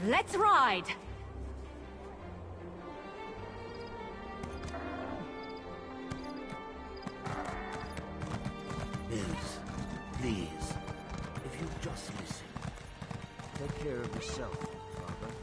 Let's ride! Biz, please, if you just listen. Take care of yourself, Father.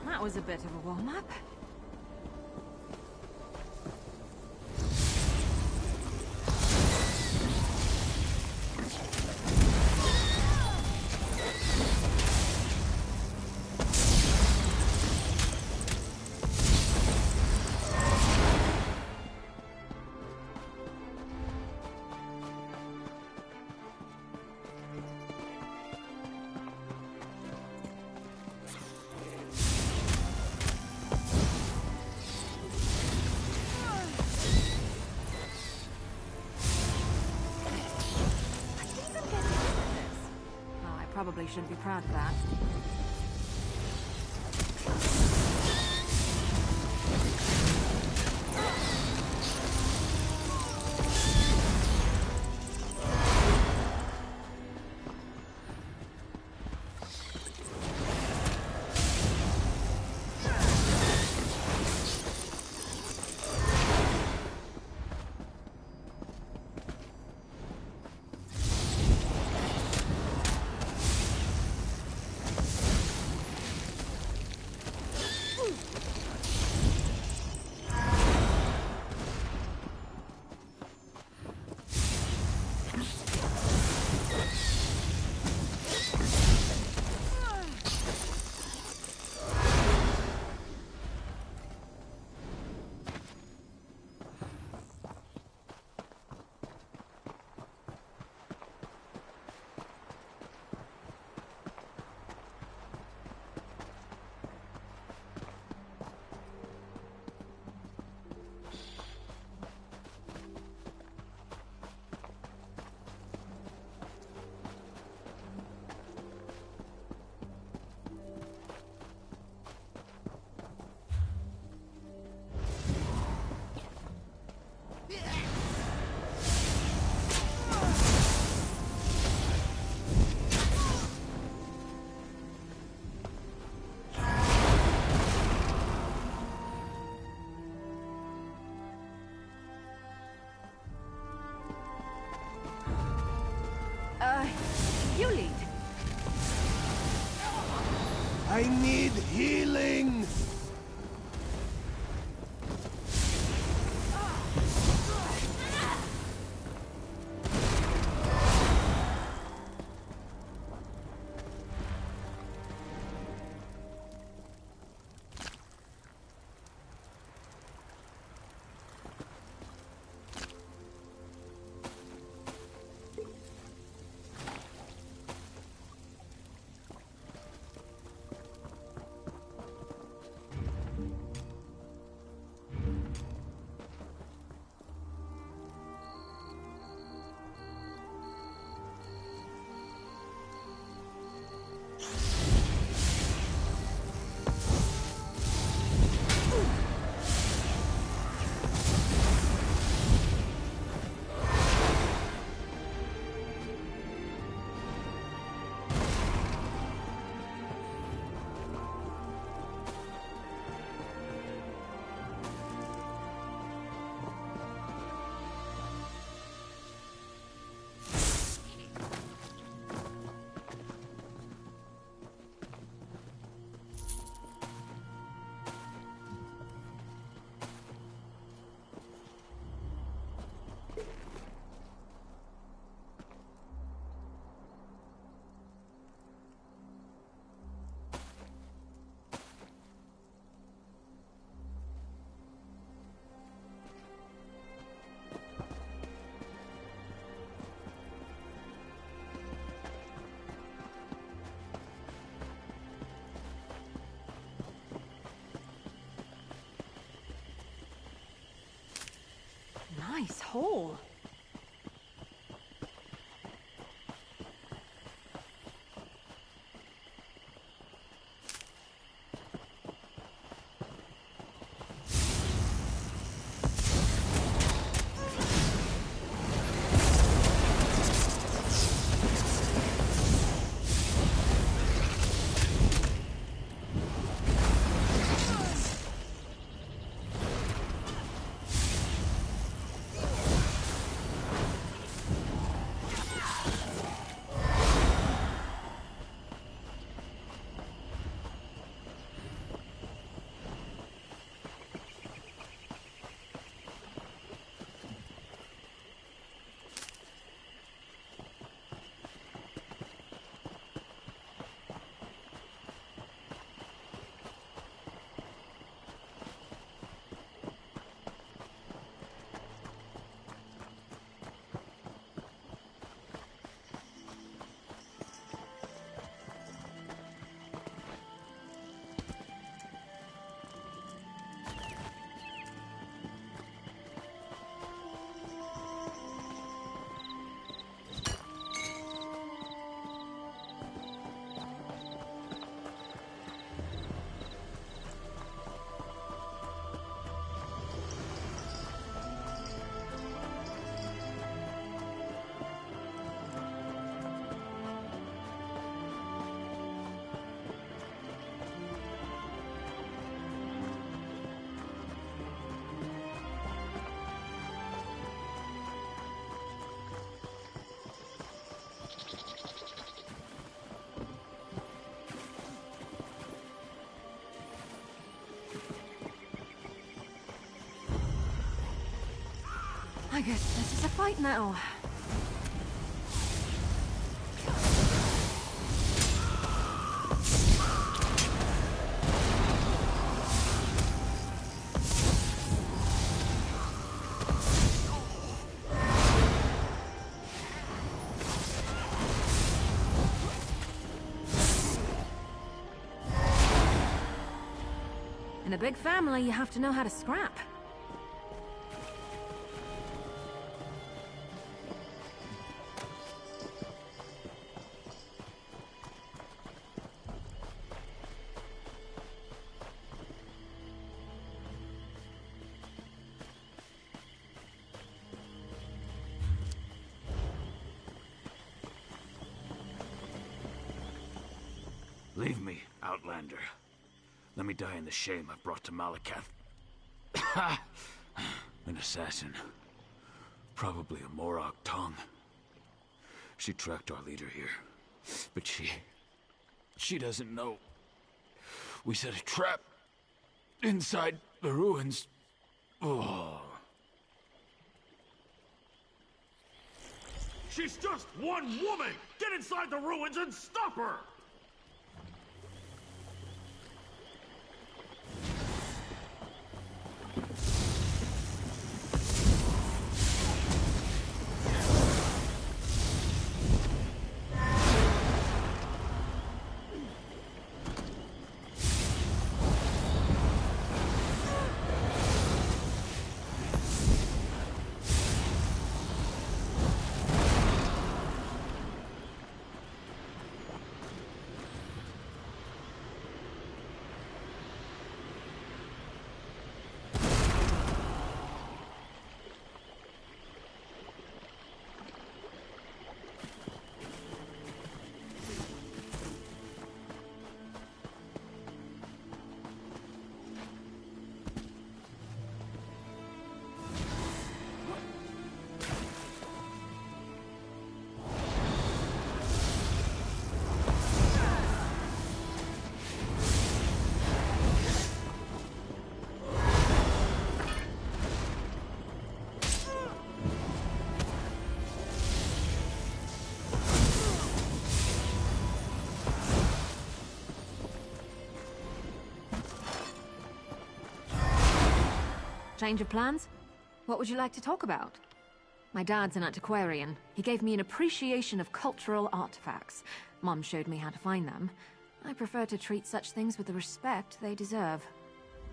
That was a bit of a warm-up. Probably shouldn't be proud of that. You lead. I need healing! Nice hole. I guess this is a fight now. In a big family, you have to know how to scrap. Leave me, Outlander. Let me die in the shame I've brought to Malakath. An assassin. Probably a Morag tongue. She tracked our leader here. But she doesn't know. We set a trap inside the ruins. Oh. She's just one woman! Get inside the ruins and stop her! Change of plans? What would you like to talk about? My dad's an antiquarian. He gave me an appreciation of cultural artifacts. Mom showed me how to find them. I prefer to treat such things with the respect they deserve.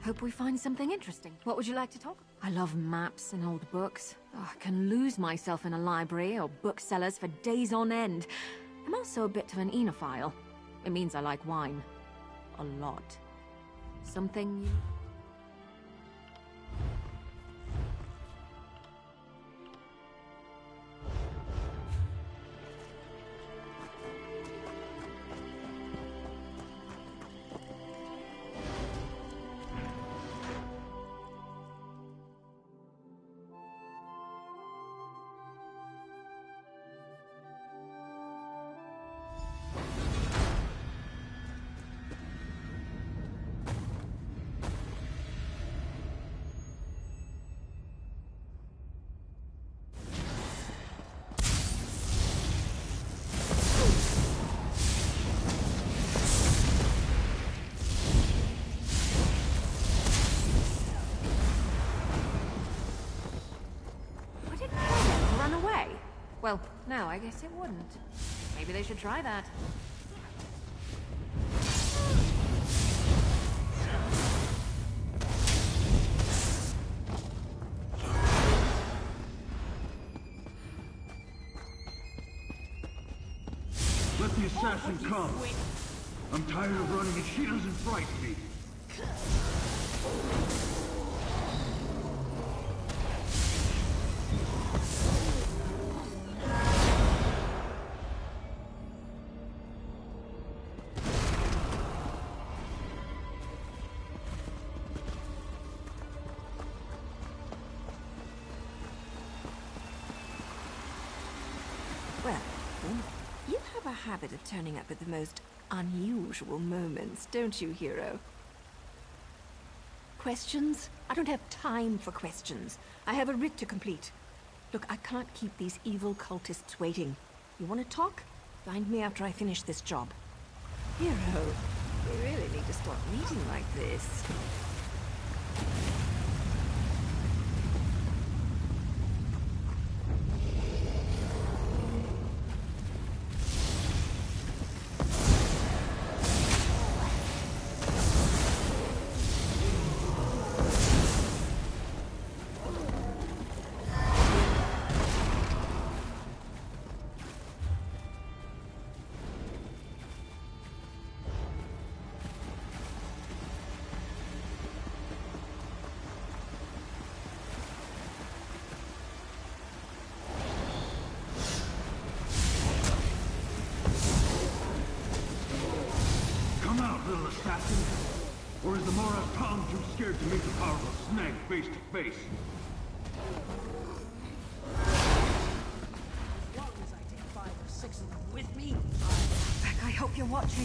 Hope we find something interesting. What would you like to talk about? I love maps and old books. Oh, I can lose myself in a library or booksellers for days on end. I'm also a bit of an enophile. It means I like wine. A lot. Something you... Well, no, I guess it wouldn't. Maybe they should try that. Let the assassin come. I'm tired of running and she doesn't frighten me. Well, you have a habit of turning up at the most unusual moments, don't you, hero? Questions? I don't have time for questions. I have a writ to complete. Look, I can't keep these evil cultists waiting. You want to talk? Find me after I finish this job. Hero, we really need to stop meeting like this. Little assassin? Or is the Mora's Tom too scared to meet the powerful snag face to face? As long as I take 5 or 6 of them with me, if you're watching.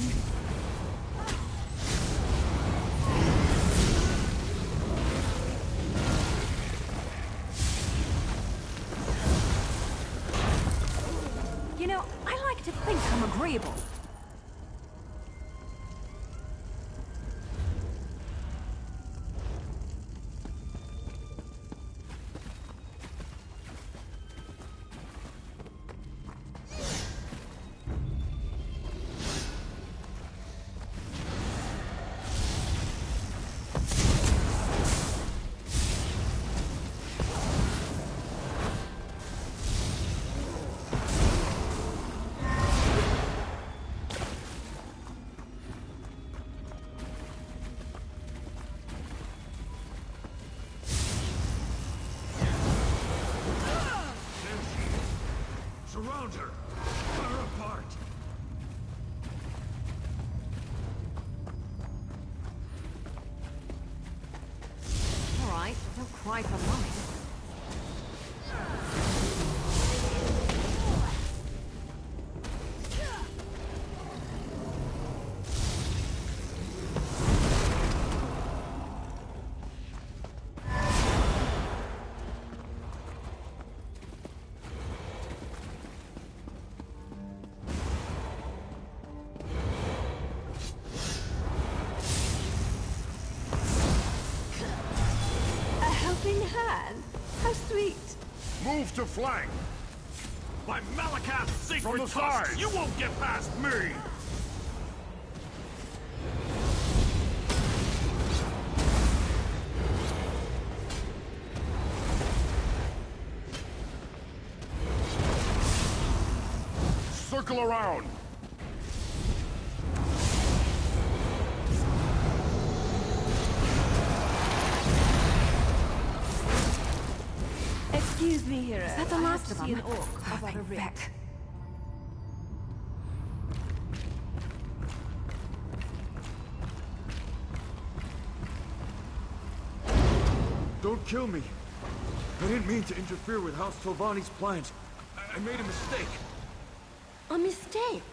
You know, I like to think I'm agreeable. Surround her! Cut her apart! All right, don't cry for mommy. Hand. How sweet. Move to flank! By Malakath's sacred From the tusks, side. you won't get past me! Circle around! Excuse me, hero. Is that the I last have of to see them? an orc about a Thank rift. Vic. Don't kill me. I didn't mean to interfere with House Tolvani's plans. I made a mistake. A mistake?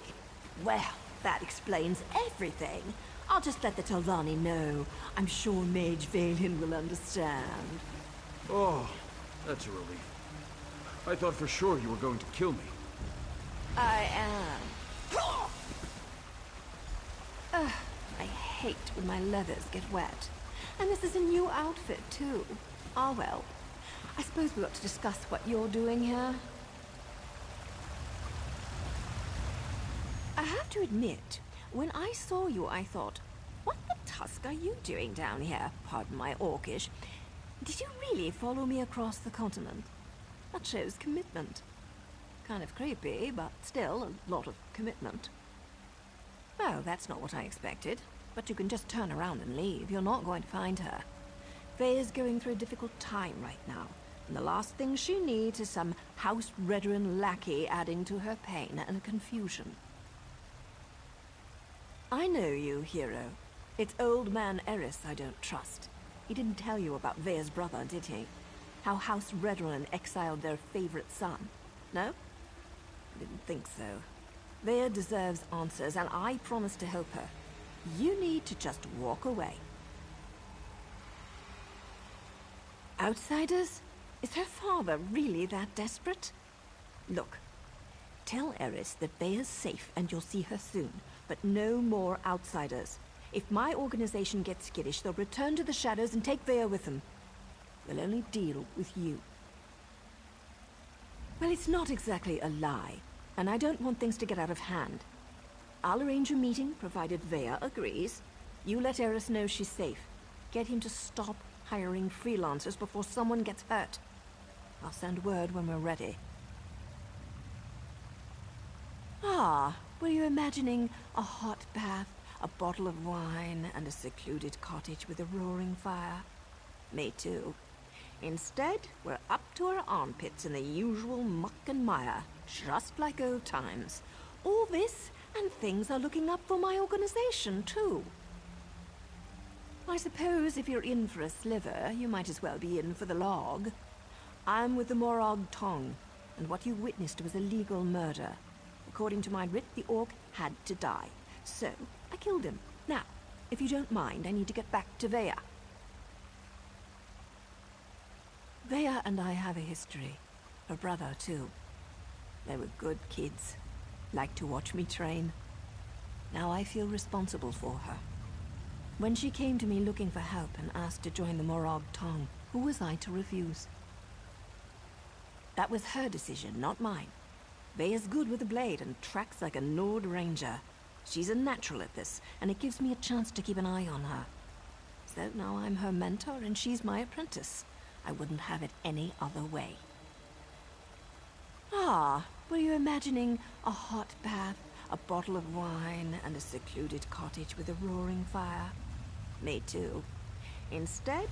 Well, that explains everything. I'll just let the Tolvani know. I'm sure Mage Valen will understand. Oh, that's a relief. I thought for sure you were going to kill me. I am. Ugh, I hate when my leathers get wet. And this is a new outfit, too. Ah, well. I suppose we ought to discuss what you're doing here. I have to admit, when I saw you, I thought, what the tusk are you doing down here? Pardon my orcish. Did you really follow me across the continent? That shows commitment. Kind of creepy, but still a lot of commitment. Well, that's not what I expected. But you can just turn around and leave. You're not going to find her. Faye's going through a difficult time right now. And the last thing she needs is some House Redrin lackey adding to her pain and confusion. I know you, hero. It's old man Eris I don't trust. He didn't tell you about Vea's brother, did he? How House Redrin exiled their favorite son. No? I didn't think so. Vea deserves answers, and I promise to help her. You need to just walk away. Outsiders? Is her father really that desperate? Look, tell Eris that Vea's safe and you'll see her soon, but no more outsiders. If my organization gets skittish, they'll return to the shadows and take Vea with them. We'll only deal with you. Well, it's not exactly a lie, and I don't want things to get out of hand. I'll arrange a meeting, provided Vea agrees. You let Eris know she's safe. Get him to stop hiring freelancers before someone gets hurt. I'll send word when we're ready. Ah, were you imagining a hot bath, a bottle of wine, and a secluded cottage with a roaring fire? Me too. Instead, we're up to our armpits in the usual muck and mire, just like old times. All this, and things are looking up for my organization, too. I suppose if you're in for a sliver, you might as well be in for the log. I'm with the Morag Tong, and what you witnessed was a legal murder. According to my writ, the orc had to die. So, I killed him. Now, if you don't mind, I need to get back to Vea. Vea and I have a history. Her brother, too. They were good kids. Liked to watch me train. Now I feel responsible for her. When she came to me looking for help and asked to join the Morag Tong, who was I to refuse? That was her decision, not mine. Vea's good with a blade and tracks like a Nord Ranger. She's a natural at this, and it gives me a chance to keep an eye on her. So now I'm her mentor and she's my apprentice. I wouldn't have it any other way. Ah, were you imagining a hot bath, a bottle of wine, and a secluded cottage with a roaring fire? Me too. Instead...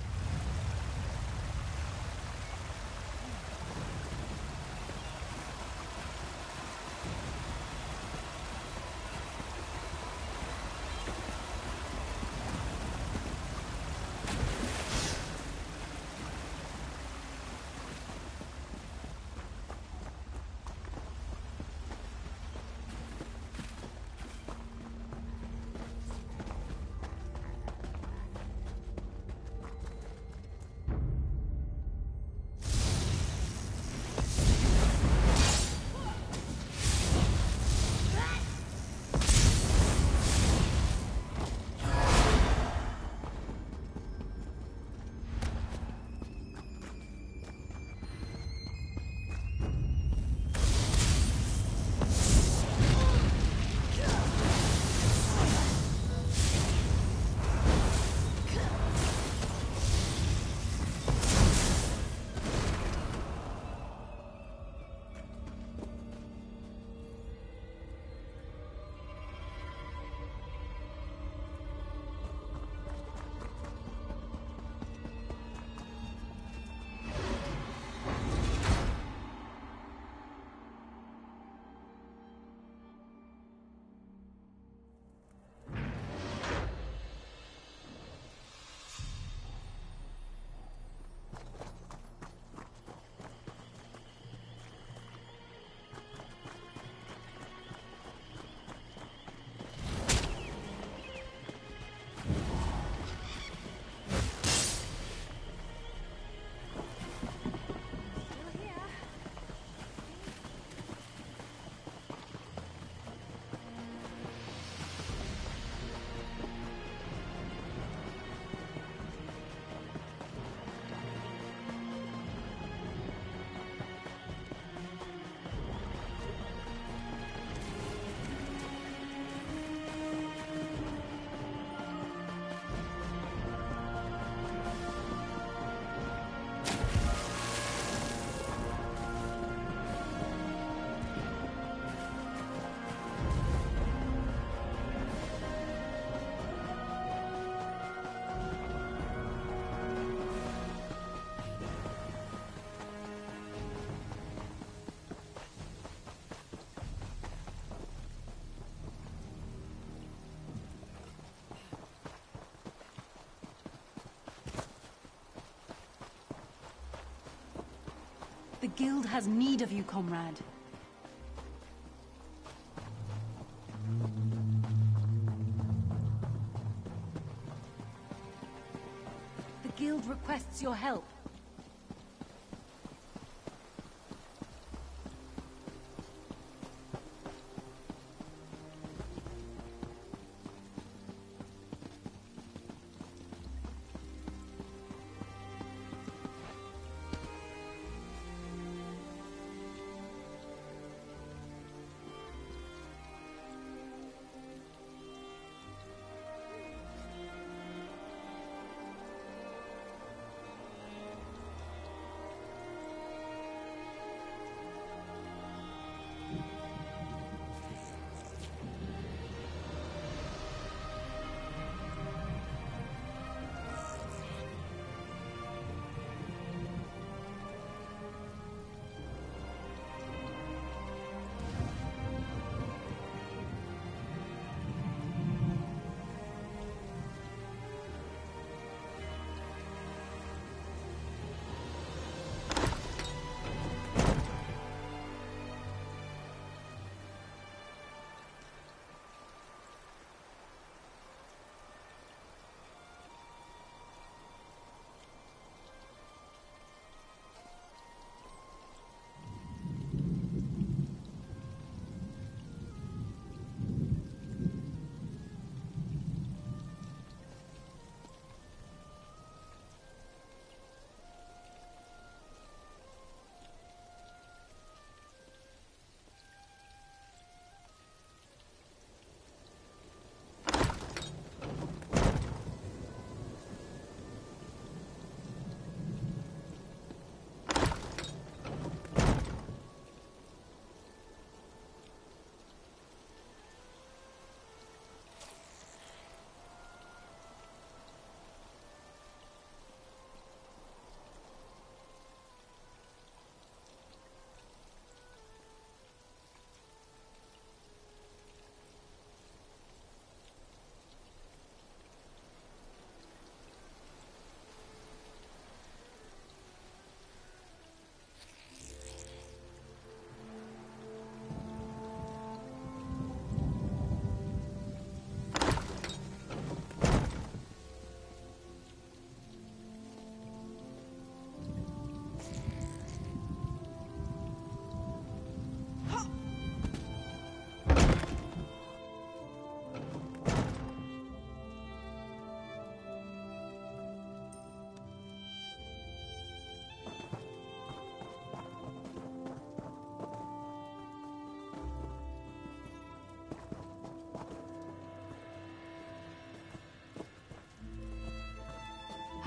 The guild has need of you, comrade. The guild requests your help.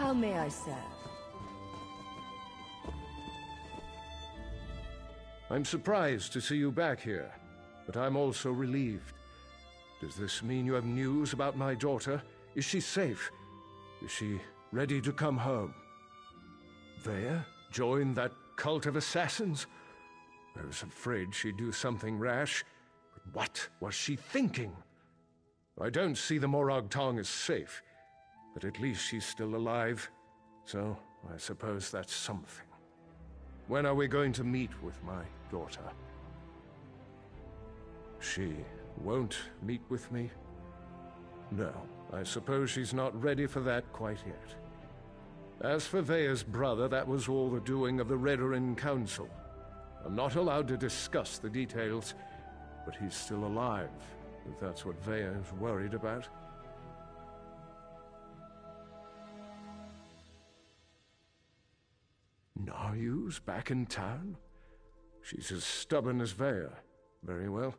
How may I serve? I'm surprised to see you back here, but I'm also relieved. Does this mean you have news about my daughter? Is she safe? Is she ready to come home? Vea? Join that cult of assassins? I was afraid she'd do something rash, but what was she thinking? I don't see the Morag Tong as safe, but at least she's still alive, so I suppose that's something. When are we going to meet with my daughter? She won't meet with me? No, I suppose she's not ready for that quite yet. As for Vea's brother, that was all the doing of the Redoran Council. I'm not allowed to discuss the details, but he's still alive, if that's what Vea is worried about. Naryu's back in town? She's as stubborn as Vea. Very well.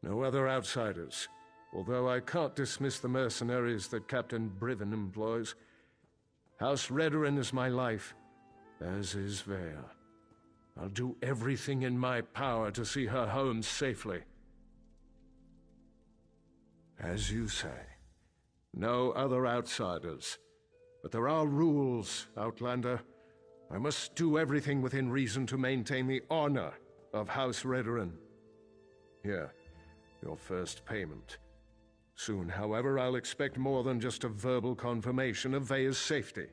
No other outsiders. Although I can't dismiss the mercenaries that Captain Briven employs. House Redoran is my life, as is Vea. I'll do everything in my power to see her home safely. As you say, no other outsiders. But there are rules, Outlander. I must do everything within reason to maintain the honor of House Redoran. Here, your first payment. Soon, however, I'll expect more than just a verbal confirmation of Vea's safety.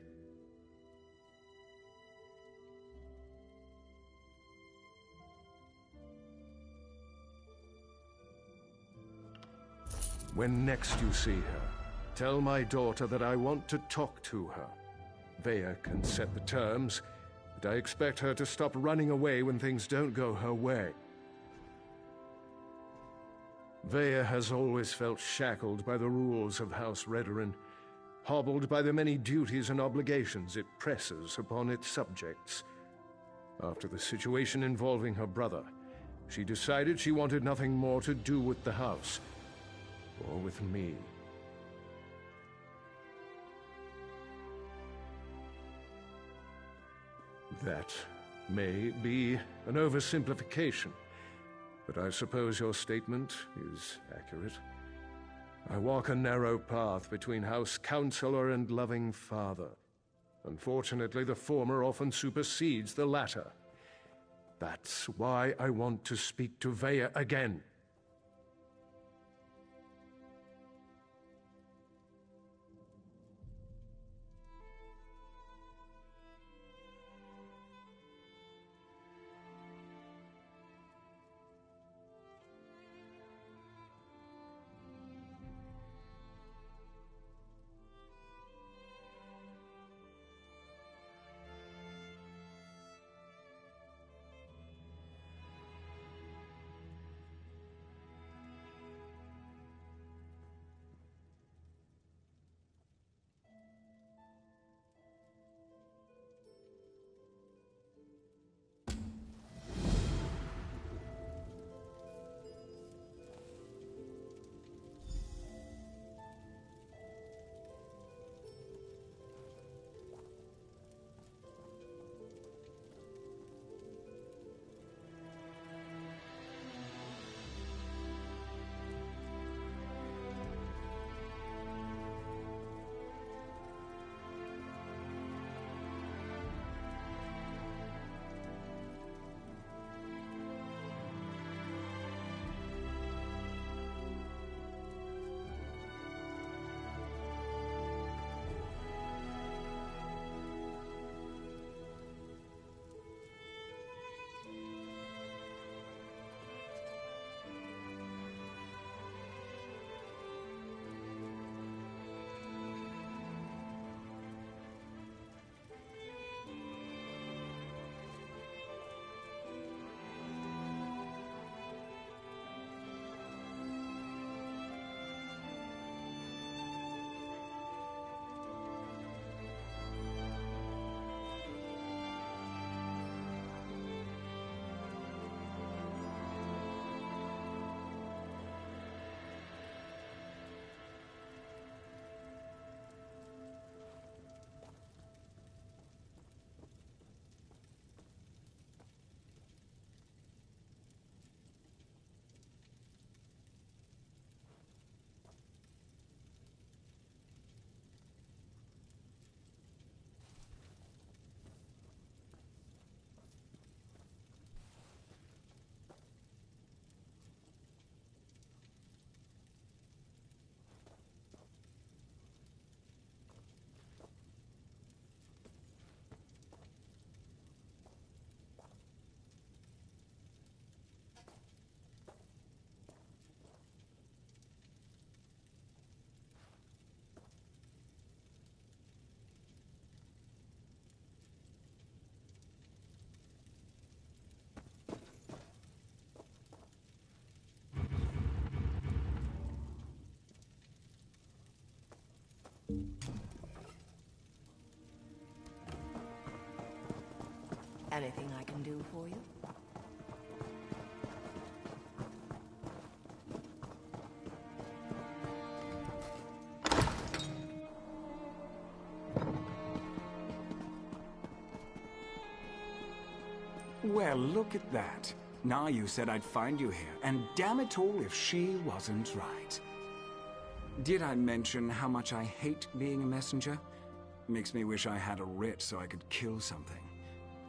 When next you see her, tell my daughter that I want to talk to her. Vea can set the terms, but I expect her to stop running away when things don't go her way. Vea has always felt shackled by the rules of House Redoran, hobbled by the many duties and obligations it presses upon its subjects. After the situation involving her brother, she decided she wanted nothing more to do with the house, or with me. That may be an oversimplification, but I suppose your statement is accurate. I walk a narrow path between House Counselor and loving father. Unfortunately, the former often supersedes the latter. That's why I want to speak to Vea again. Anything I can do for you? Well, look at that. Now you said I'd find you here, and damn it all if she wasn't right. Did I mention how much I hate being a messenger? Makes me wish I had a writ so I could kill something.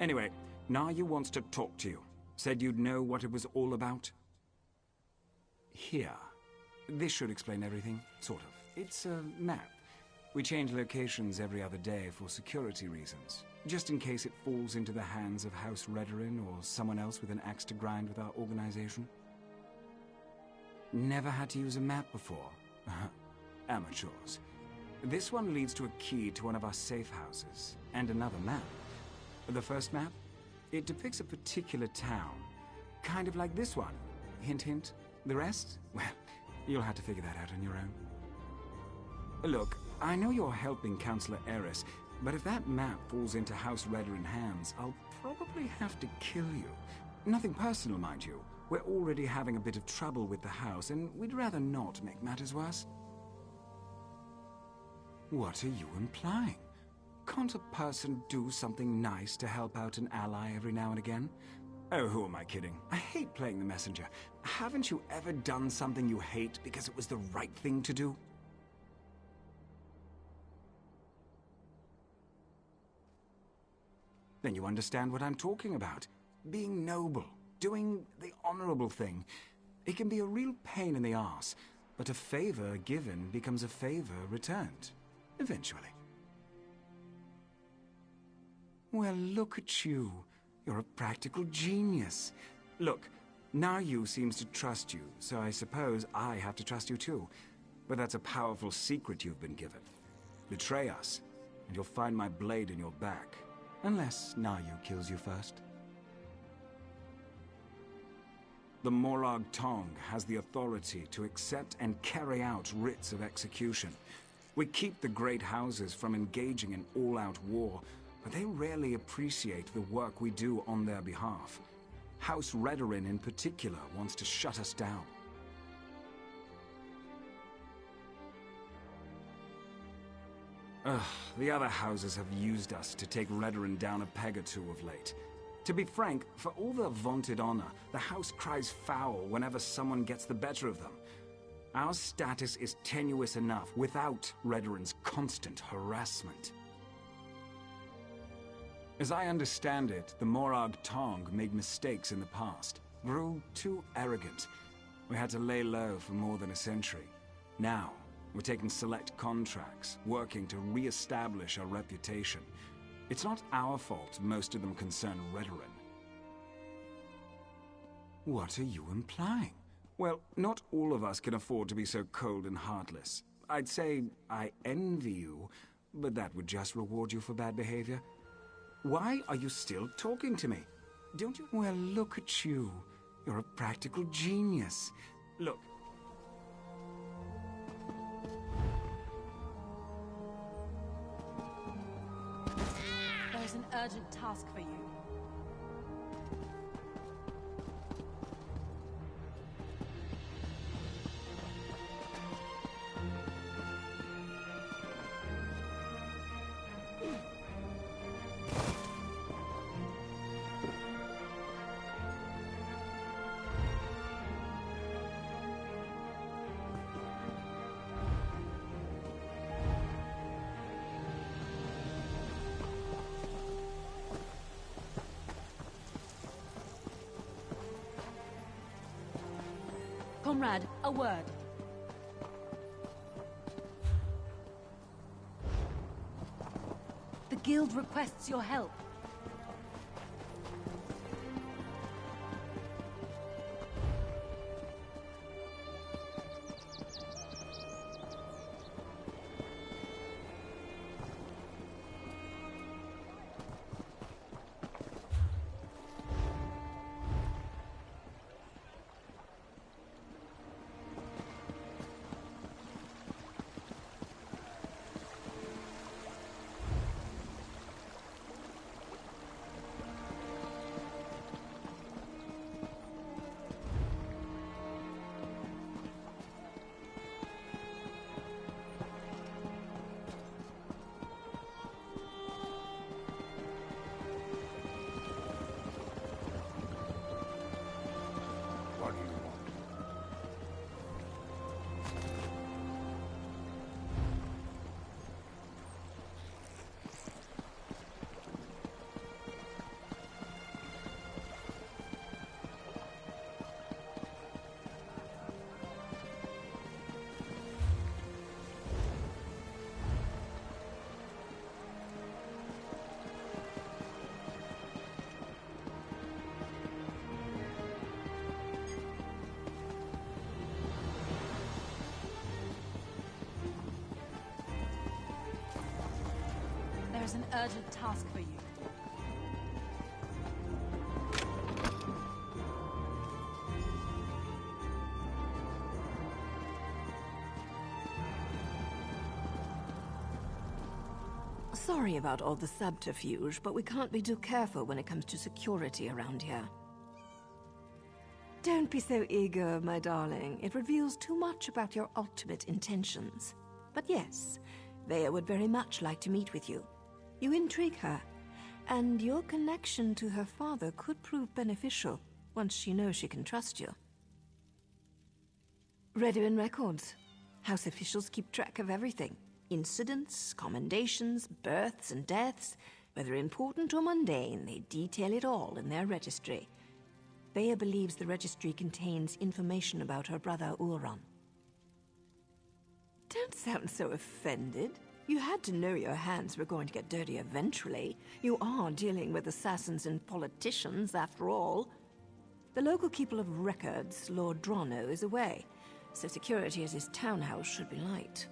Anyway, Nayu wants to talk to you. Said you'd know what it was all about. Here. This should explain everything, sort of. It's a map. We change locations every other day for security reasons. Just in case it falls into the hands of House Redorin or someone else with an axe to grind with our organization. Never had to use a map before. Amateurs. This one leads to a key to one of our safe houses, and another map. The first map? It depicts a particular town. Kind of like this one. Hint, hint. The rest? Well, you'll have to figure that out on your own. Look, I know you're helping Councillor Eris, but if that map falls into House Redorin hands, I'll probably have to kill you. Nothing personal, mind you. We're already having a bit of trouble with the house, and we'd rather not make matters worse. What are you implying? Can't a person do something nice to help out an ally every now and again? Oh, who am I kidding? I hate playing the messenger. Haven't you ever done something you hate because it was the right thing to do? Then you understand what I'm talking about. Being noble, doing the honorable thing. It can be a real pain in the arse, but a favor given becomes a favor returned. Eventually. Well, look at you. You're a practical genius. Look, Nayu seems to trust you, so I suppose I have to trust you too. But that's a powerful secret you've been given. Betray us, and you'll find my blade in your back. Unless Nayu kills you first. The Morag Tong has the authority to accept and carry out writs of execution. We keep the great houses from engaging in all-out war, but they rarely appreciate the work we do on their behalf. House Redorin in particular wants to shut us down. The other houses have used us to take Redorin down a peg or two of late. To be frank, for all their vaunted honor, the house cries foul whenever someone gets the better of them. Our status is tenuous enough without Redorin's constant harassment. As I understand it, the Morag Tong made mistakes in the past, grew too arrogant. We had to lay low for more than a century. Now, we're taking select contracts, working to re-establish our reputation. It's not our fault most of them concern Redorin. What are you implying? Well, not all of us can afford to be so cold and heartless. I'd say I envy you, but that would just reward you for bad behavior. Why are you still talking to me? Don't you? Well, look at you. You're a practical genius. Look. There's an urgent task for you. Comrade, a word. The guild requests your help. There's an urgent task for you. Sorry about all the subterfuge, but we can't be too careful when it comes to security around here. Don't be so eager, my darling. It reveals too much about your ultimate intentions. But yes, Vea would very much like to meet with you. You intrigue her, and your connection to her father could prove beneficial once she knows she can trust you. Redoin records. House officials keep track of everything. Incidents, commendations, births and deaths, whether important or mundane, they detail it all in their registry. Vea believes the registry contains information about her brother Ulron. Don't sound so offended. You had to know your hands were going to get dirty eventually. You are dealing with assassins and politicians, after all. The local keeper of records, Lord Drono, is away, so security at his townhouse should be light.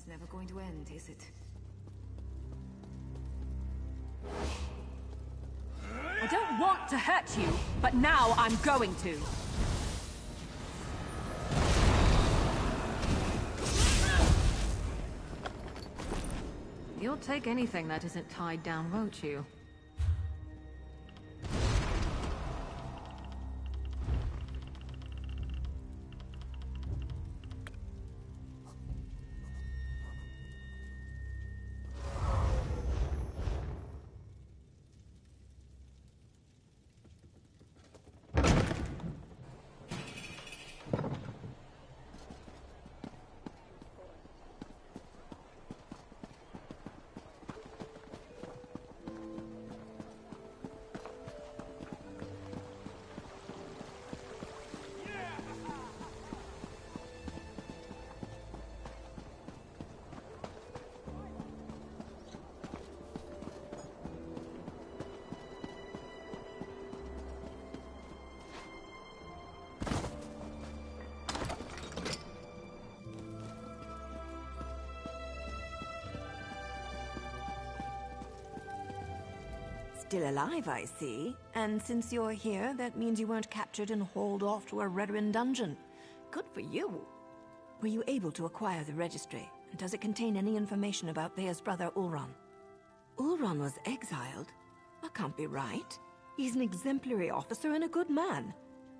Never going to end, is it? I don't want to hurt you, but now I'm going to. You'll take anything that isn't tied down, won't you? still alive, I see. And since you're here, that means you weren't captured and hauled off to a Redoran dungeon. Good for you. Were you able to acquire the registry? And does it contain any information about Thea's brother, Ulron? Ulron was exiled? That can't be right. He's an exemplary officer and a good man.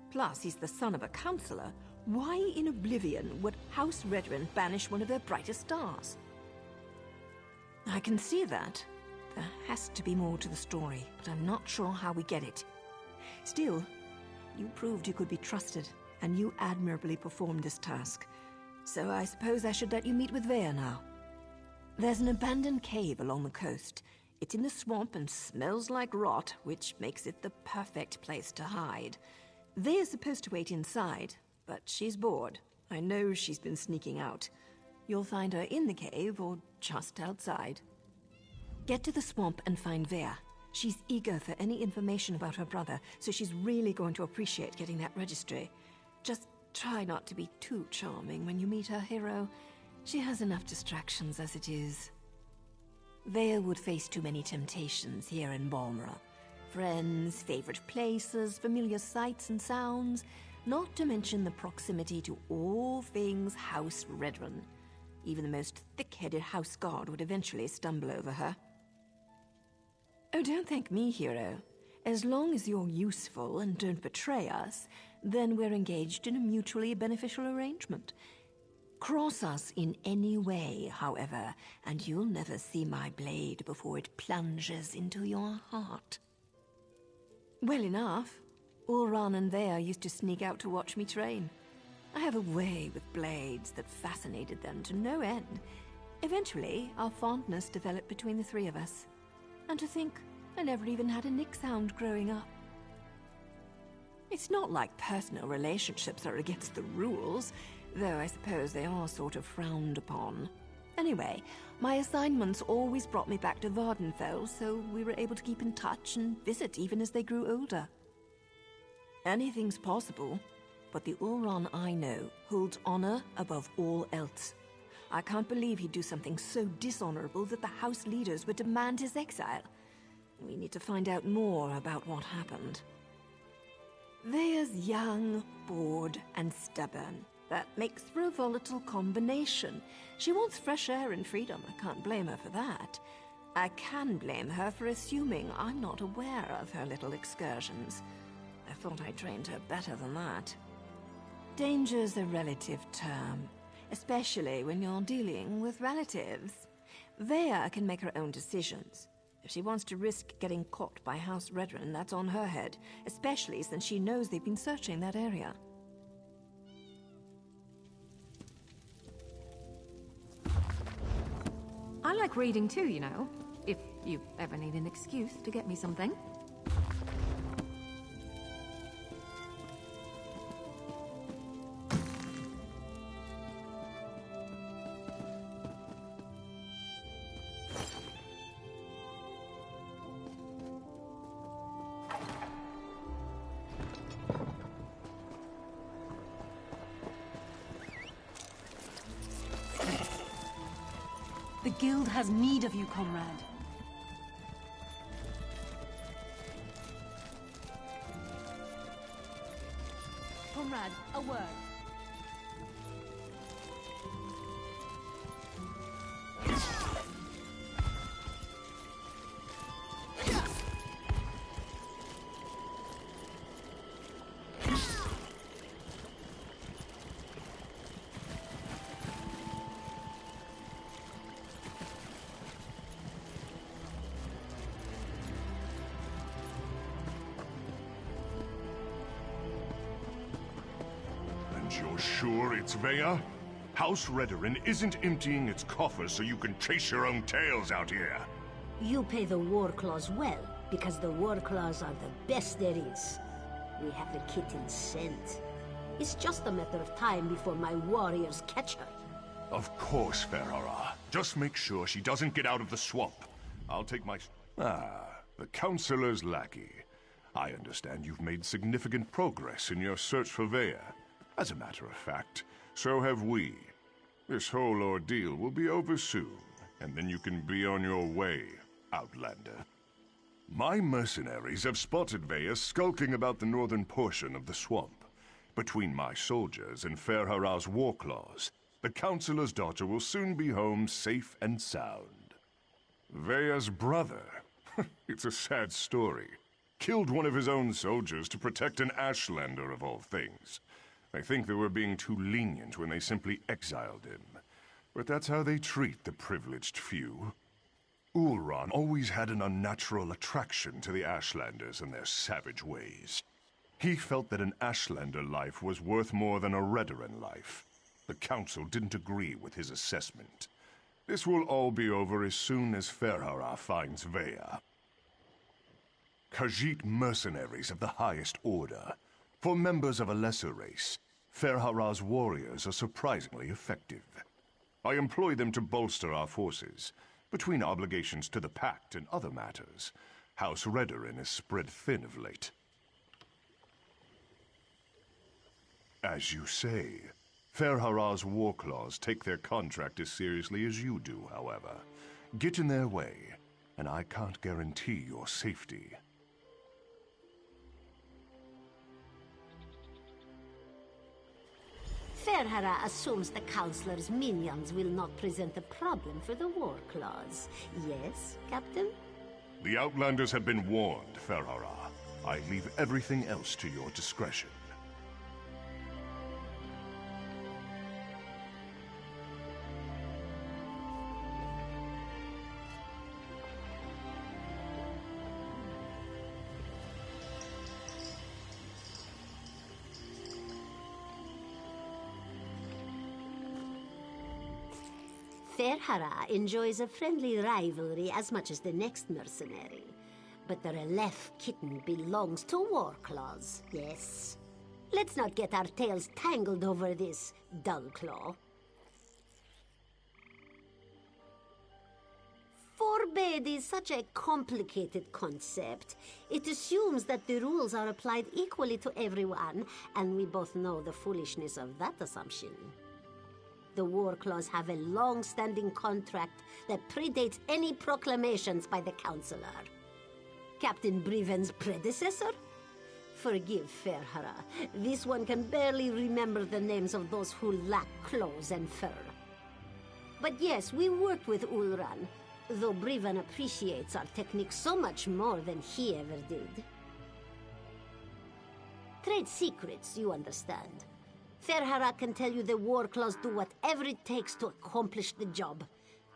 Plus, he's the son of a counselor. Why in oblivion would House Redoran banish one of their brightest stars? I can see that. There has to be more to the story, but I'm not sure how we get it. Still, you proved you could be trusted, and you admirably performed this task. So I suppose I should let you meet with Vea now. There's an abandoned cave along the coast. It's in the swamp and smells like rot, which makes it the perfect place to hide. Vea's supposed to wait inside, but she's bored. I know she's been sneaking out. You'll find her in the cave or just outside. Get to the swamp and find Vea. She's eager for any information about her brother, so she's really going to appreciate getting that registry. Just try not to be too charming when you meet her hero. She has enough distractions as it is. Vea would face too many temptations here in Balmora. Friends, favorite places, familiar sights and sounds, not to mention the proximity to all things House Redoran. Even the most thick-headed house guard would eventually stumble over her. Oh, don't thank me, hero. As long as you're useful and don't betray us, then we're engaged in a mutually beneficial arrangement. Cross us in any way, however, and you'll never see my blade before it plunges into your heart. Well enough. Ulron and Vea used to sneak out to watch me train. I have a way with blades that fascinated them to no end. Eventually, our fondness developed between the three of us. And to think, I never even had a nick sound growing up. It's not like personal relationships are against the rules, though I suppose they are sort of frowned upon. Anyway, my assignments always brought me back to Vardenfell, so we were able to keep in touch and visit even as they grew older. Anything's possible, but the Ulron I know holds honor above all else. I can't believe he'd do something so dishonorable that the house leaders would demand his exile. We need to find out more about what happened. Vea's young, bored, and stubborn. That makes for a volatile combination. She wants fresh air and freedom. I can't blame her for that. I can blame her for assuming I'm not aware of her little excursions. I thought I trained her better than that. Danger's a relative term, especially when you're dealing with relatives. Vea can make her own decisions. If she wants to risk getting caught by House Redoran, that's on her head, especially since she knows they've been searching that area. I like reading too, you know, if you ever need an excuse to get me something. The guild has need of you, comrade. Comrade, a word. You're sure it's Vea? House Redoran isn't emptying its coffers so you can chase your own tails out here. You pay the war claws well, because the war claws are the best there is. We have the kitten scent. It's just a matter of time before my warriors catch her. Of course, Ferrara. Just make sure she doesn't get out of the swamp. I'll take my... the Counselor's lackey. I understand you've made significant progress in your search for Vea. As a matter of fact, so have we. This whole ordeal will be over soon, and then you can be on your way, Outlander. My mercenaries have spotted Veya skulking about the northern portion of the swamp. Between my soldiers and Ferhara's war claws, the Councilor's daughter will soon be home safe and sound. Veya's brother, it's a sad story, killed one of his own soldiers to protect an Ashlander of all things. I think they were being too lenient when they simply exiled him. But that's how they treat the privileged few. Ulran always had an unnatural attraction to the Ashlanders and their savage ways. He felt that an Ashlander life was worth more than a Redoran life. The Council didn't agree with his assessment. This will all be over as soon as Ferhara finds Veya. Khajiit mercenaries of the highest order. For members of a lesser race, Ferhara's warriors are surprisingly effective. I employ them to bolster our forces. Between obligations to the Pact and other matters, House Redoran is spread thin of late. As you say, Ferhara's war claws take their contract as seriously as you do, however. Get in their way, and I can't guarantee your safety. Ferhara assumes the Councilor's minions will not present a problem for the war clause. Yes, Captain? The Outlanders have been warned, Ferhara. I leave everything else to your discretion. Ferhara enjoys a friendly rivalry as much as the next mercenary. But the Relef kitten belongs to Warclaws, yes. Let's not get our tails tangled over this, Dullclaw. Forbade is such a complicated concept. It assumes that the rules are applied equally to everyone, and we both know the foolishness of that assumption. The Warclaws have a long-standing contract that predates any proclamations by the Councilor. Captain Briven's predecessor? Forgive Ferhara. This one can barely remember the names of those who lack claws and fur. But yes, we worked with Ulran, though Briven appreciates our technique so much more than he ever did. Trade secrets, you understand. Ferhara can tell you the Warclaws do whatever it takes to accomplish the job.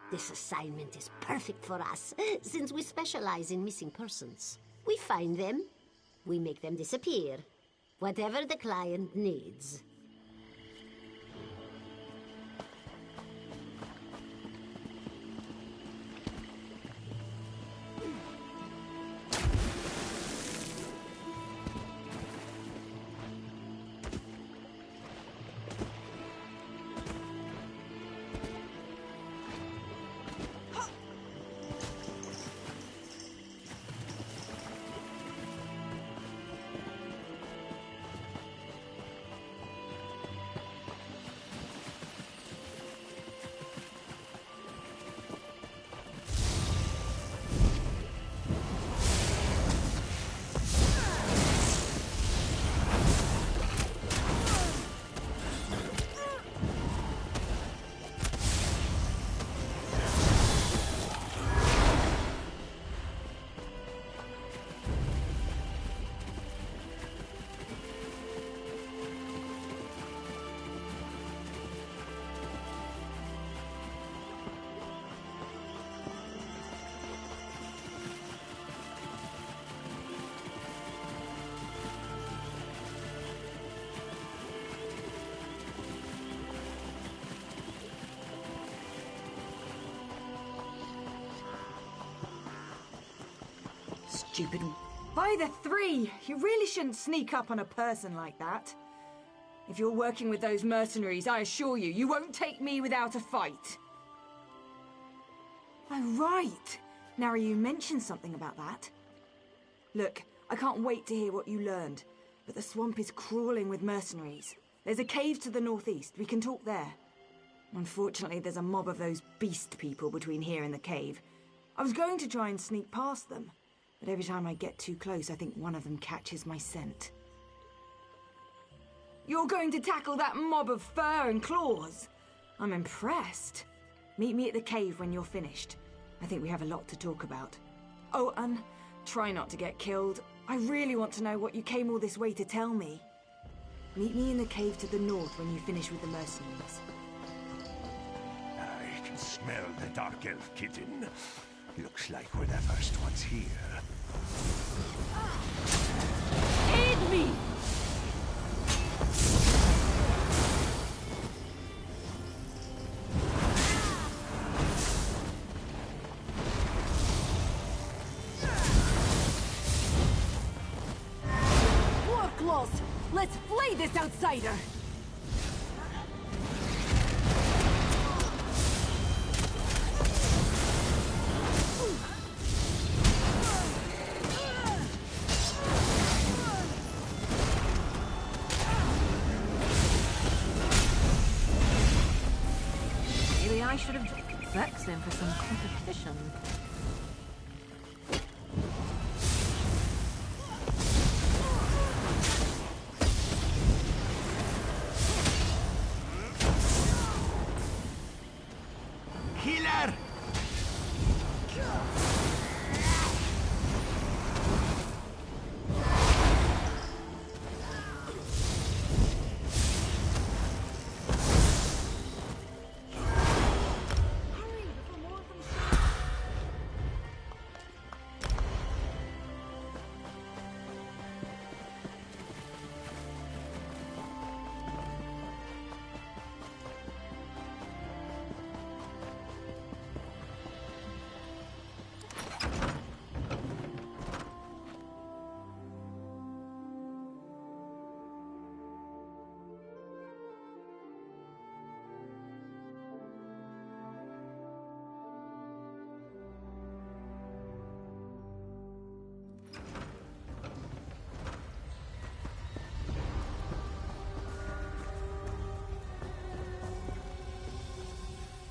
This assignment is perfect for us, since we specialize in missing persons. We find them, we make them disappear. Whatever the client needs. Stupid. By the three! You really shouldn't sneak up on a person like that. If you're working with those mercenaries, I assure you, you won't take me without a fight. Oh, right. Now you mentioned something about that. Look, I can't wait to hear what you learned, but the swamp is crawling with mercenaries. There's a cave to the northeast. We can talk there. Unfortunately, there's a mob of those beast people between here and the cave. I was going to try and sneak past them, But every time I get too close, I think one of them catches my scent. You're going to tackle that mob of fur and claws? I'm impressed. Meet me at the cave when you're finished. I think we have a lot to talk about. Oh, and try not to get killed. I really want to know what you came all this way to tell me. Meet me in the cave to the north when you finish with the mercenaries. I can smell the dark elf kitten. Looks like we're the first ones here. Aid me! Warclaws! Let's flay this outsider! Maybe I should have vexed him for some competition. Killer!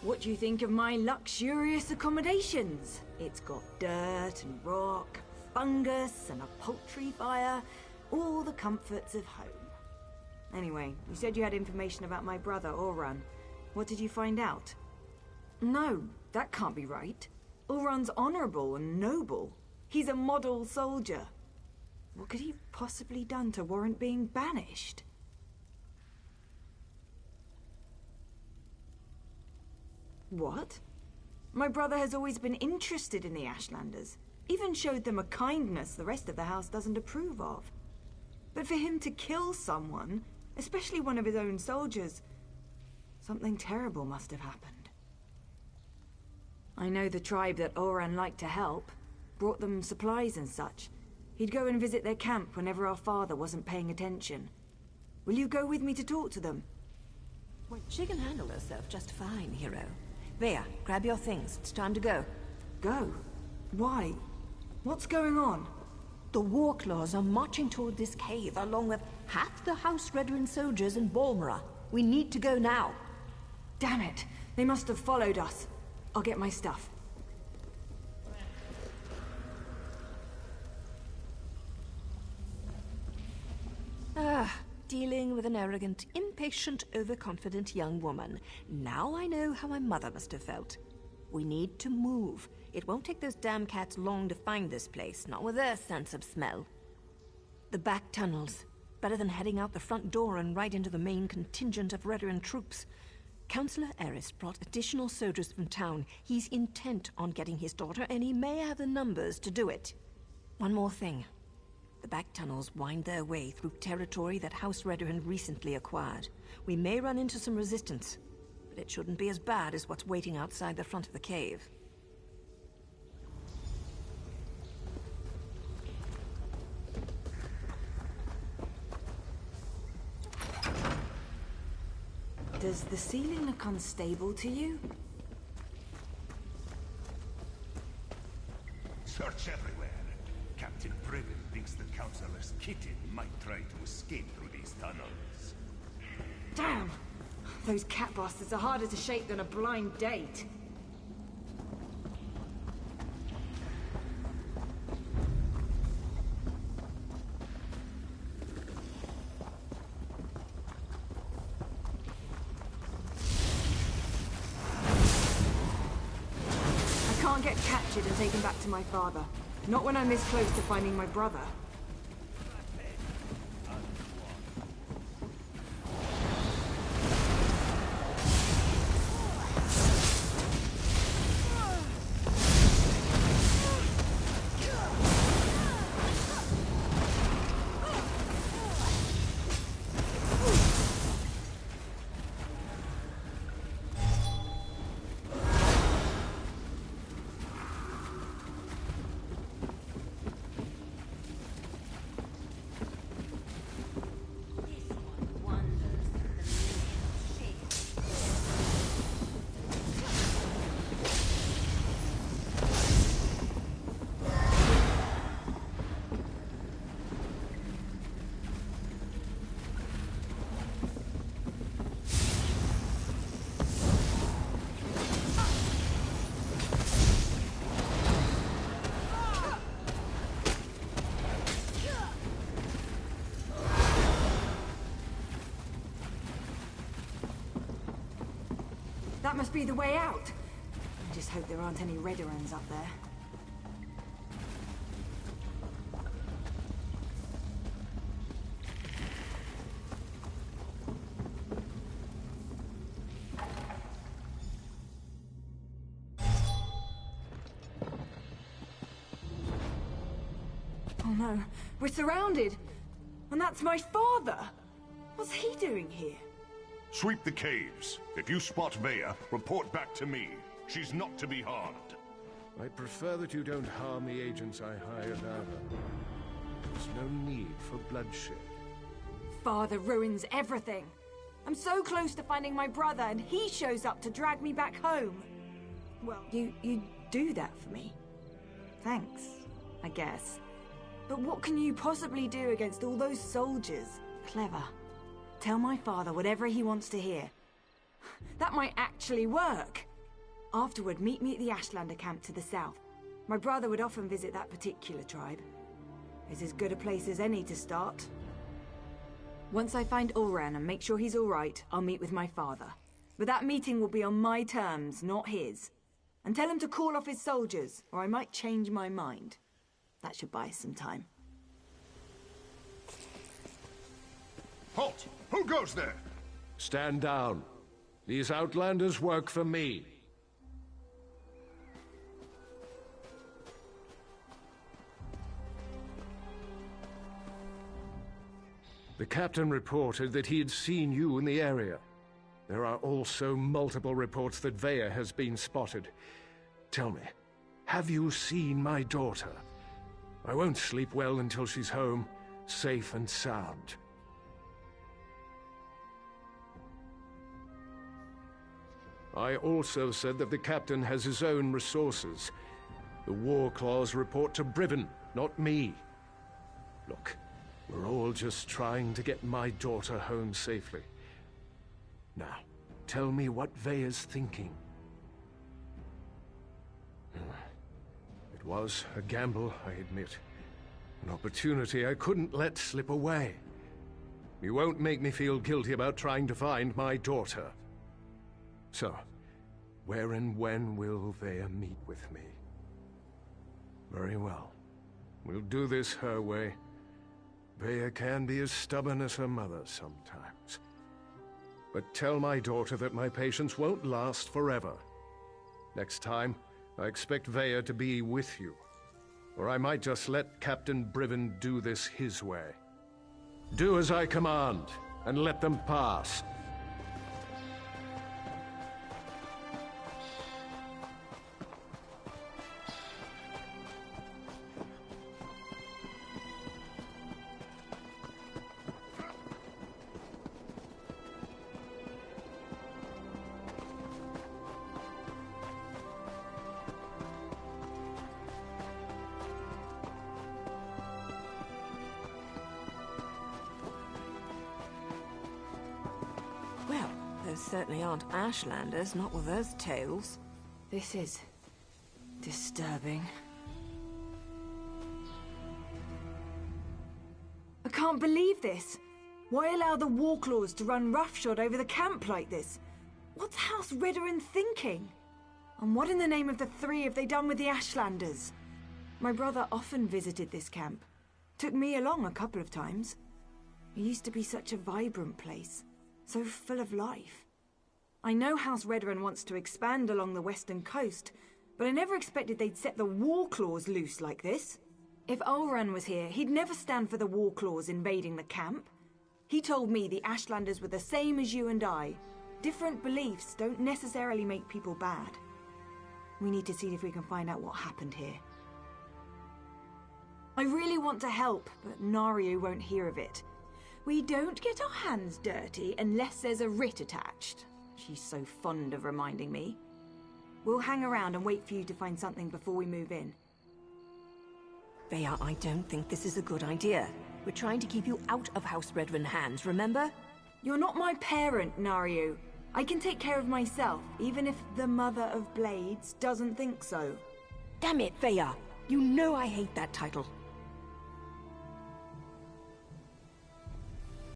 What do you think of my luxurious accommodations? It's got dirt and rock, fungus and a poultry fire, all the comforts of home. Anyway, you said you had information about my brother, Oran. What did you find out? No, that can't be right. Oran's honorable and noble. He's a model soldier. What could he have possibly done to warrant being banished? What? My brother has always been interested in the Ashlanders. Even showed them a kindness the rest of the house doesn't approve of. But for him to kill someone, especially one of his own soldiers, something terrible must have happened. I know the tribe that Oran liked to help, brought them supplies and such. He'd go and visit their camp whenever our father wasn't paying attention. Will you go with me to talk to them? She can handle herself just fine, hero. There, grab your things. It's time to go. Go? Why? What's going on? The Warclaws are marching toward this cave, along with half the House Redrin soldiers in Balmora. We need to go now. Damn it! They must have followed us. I'll get my stuff. Dealing with an arrogant, impatient, overconfident young woman. Now I know how my mother must have felt. We need to move. It won't take those damn cats long to find this place, not with their sense of smell. The back tunnels. Better than heading out the front door and right into the main contingent of Redrin troops. Councillor Eris brought additional soldiers from town. He's intent on getting his daughter, and he may have the numbers to do it. One more thing. The back tunnels wind their way through territory that House Redrin recently acquired. We may run into some resistance, but it shouldn't be as bad as what's waiting outside the front of the cave. Does the ceiling look unstable to you? Search everywhere. Captain Priven thinks the Councillor's kitten might try to escape through these tunnels. Damn! Those cat bastards are harder to shake than a blind date. get captured and taken back to my father. Not when I'm this close to finding my brother. That must be the way out. I just hope there aren't any Redderons up there. Oh no, we're surrounded! And that's my father! What's he doing here? Sweep the caves. If you spot Vaya, report back to me. She's not to be harmed. I prefer that you don't harm the agents I hired, Ava. There's no need for bloodshed. Father ruins everything. I'm so close to finding my brother, and he shows up to drag me back home. Well, you do that for me. Thanks, I guess. But what can you possibly do against all those soldiers? Clever. Tell my father whatever he wants to hear. That might actually work. Afterward, meet me at the Ashlander camp to the south. My brother would often visit that particular tribe. It's as good a place as any to start. Once I find Ulran and make sure he's all right, I'll meet with my father. But that meeting will be on my terms, not his. And tell him to call off his soldiers, or I might change my mind. That should buy us some time. Halt! Who goes there? Stand down. These outlanders work for me. The captain reported that he had seen you in the area. There are also multiple reports that Vaya has been spotted. Tell me, have you seen my daughter? I won't sleep well until she's home, safe and sound. I also said that the captain has his own resources. The War Claws report to Briven, not me. Look, we're all just trying to get my daughter home safely. Now, tell me what Vaya's thinking. It was a gamble, I admit. An opportunity I couldn't let slip away. You won't make me feel guilty about trying to find my daughter. So, where and when will Vaya meet with me? Very well. We'll do this her way. Vaya can be as stubborn as her mother sometimes. But tell my daughter that my patience won't last forever. Next time, I expect Vaya to be with you. Or I might just let Captain Briven do this his way. Do as I command, and let them pass. Well, those certainly aren't Ashlanders, not with those tails. This is disturbing. I can't believe this. Why allow the Warclaws to run roughshod over the camp like this? What's House Redderin thinking? And what in the name of the three have they done with the Ashlanders? My brother often visited this camp. Took me along a couple of times. It used to be such a vibrant place. So full of life. I know House Redrun wants to expand along the western coast, but I never expected they'd set the Warclaws loose like this. If Ulrun was here, he'd never stand for the Warclaws invading the camp. He told me the Ashlanders were the same as you and I. Different beliefs don't necessarily make people bad. We need to see if we can find out what happened here. I really want to help, but Nario won't hear of it. We don't get our hands dirty unless there's a writ attached. She's so fond of reminding me. We'll hang around and wait for you to find something before we move in. Bea, I don't think this is a good idea. We're trying to keep you out of House Redrun hands, remember? You're not my parent, Nario. I can take care of myself, even if the Mother of Blades doesn't think so. Damn it, Bea! You know I hate that title.